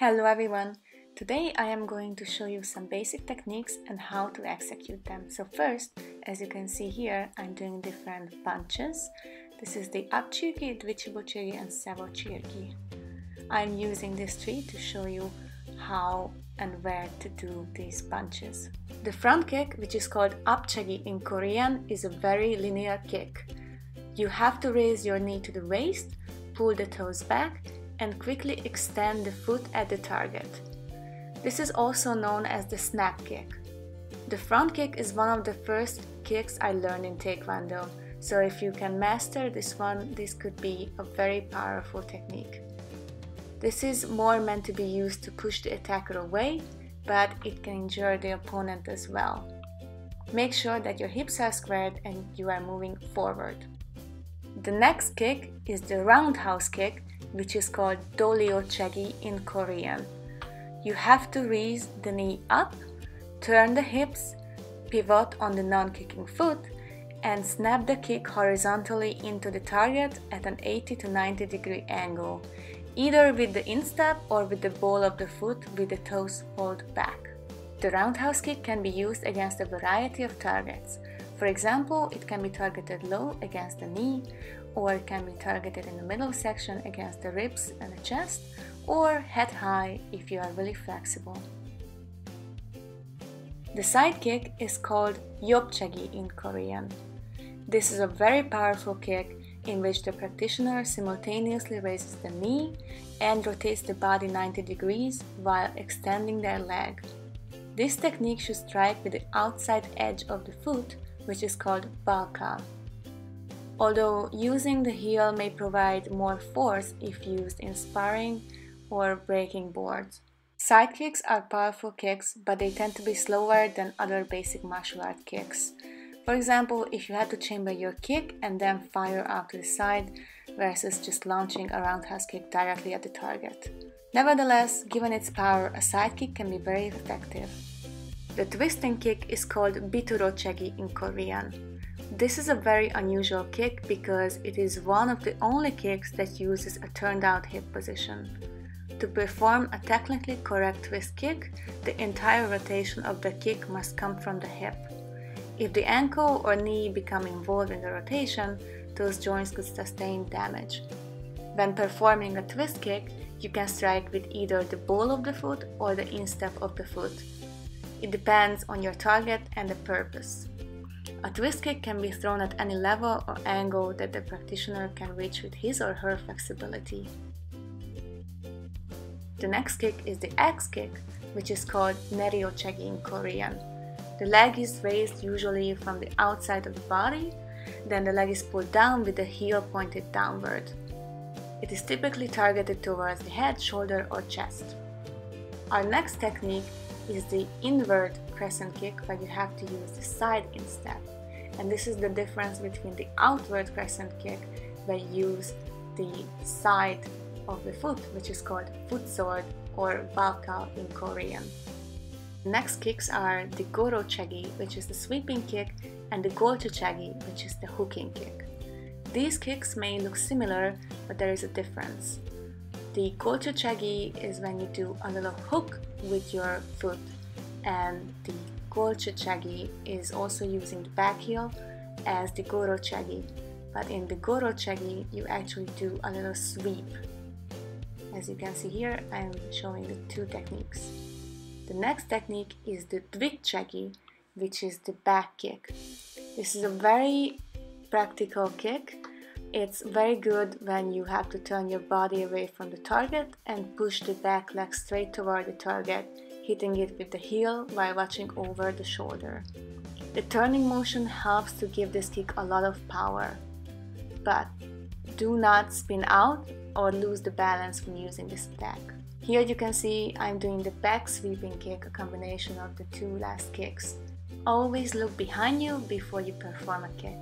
Hello everyone! Today I am going to show you some basic techniques and how to execute them. So first, as you can see here, I'm doing different punches. This is the up chirki, dvichi bochiri and sevo chirki. I'm using these three to show you how and where to do these punches. The front kick, which is called up chagi in Korean, is a very linear kick. You have to raise your knee to the waist, pull the toes back, and quickly extend the foot at the target. This is also known as the snap kick. The front kick is one of the first kicks I learned in Taekwondo, so if you can master this one, this could be a very powerful technique. This is more meant to be used to push the attacker away, but it can injure the opponent as well. Make sure that your hips are squared and you are moving forward. The next kick is the roundhouse kick, which is called doleo chagi in Korean. You have to raise the knee up, turn the hips, pivot on the non-kicking foot, and snap the kick horizontally into the target at an 80 to 90 degree angle, either with the instep or with the ball of the foot with the toes pulled back. The roundhouse kick can be used against a variety of targets. For example, it can be targeted low against the knee, or it can be targeted in the middle section against the ribs and the chest, or head high if you are really flexible. The side kick is called yopchagi in Korean. This is a very powerful kick in which the practitioner simultaneously raises the knee and rotates the body 90 degrees while extending their leg. This technique should strike with the outside edge of the foot, which is called balkal. Although using the heel may provide more force if used in sparring or breaking boards. Side kicks are powerful kicks, but they tend to be slower than other basic martial art kicks. For example, if you had to chamber your kick and then fire out to the side versus just launching a roundhouse kick directly at the target. Nevertheless, given its power, a side kick can be very effective. The twisting kick is called bituro chagi in Korean. This is a very unusual kick because it is one of the only kicks that uses a turned out hip position. To perform a technically correct twist kick, the entire rotation of the kick must come from the hip. If the ankle or knee become involved in the rotation, those joints could sustain damage. When performing a twist kick, you can strike with either the ball of the foot or the instep of the foot. It depends on your target and the purpose. A twist kick can be thrown at any level or angle that the practitioner can reach with his or her flexibility. The next kick is the axe kick, which is called neryo chagi in Korean. The leg is raised usually from the outside of the body, then the leg is pulled down with the heel pointed downward. It is typically targeted towards the head, shoulder or chest. Our next technique is the inward crescent kick, where you have to use the side instep. And this is the difference between the outward crescent kick, where you use the side of the foot, which is called foot sword or balkal in Korean. The next kicks are the goro chagi, which is the sweeping kick, and the golcho chagi, which is the hooking kick. These kicks may look similar, but there is a difference. The golcho chagi is when you do a little hook with your foot, and the golcho chagi is also using the back heel as the goro chagi, but in the goro chagi you actually do a little sweep. As you can see here, I am showing the two techniques. The next technique is the dvik chagi, which is the back kick. This is a very practical kick. It's very good when you have to turn your body away from the target and push the back leg straight toward the target, hitting it with the heel while watching over the shoulder. The turning motion helps to give this kick a lot of power, but do not spin out or lose the balance when using this attack. Here you can see I'm doing the back sweeping kick, a combination of the two last kicks. Always look behind you before you perform a kick.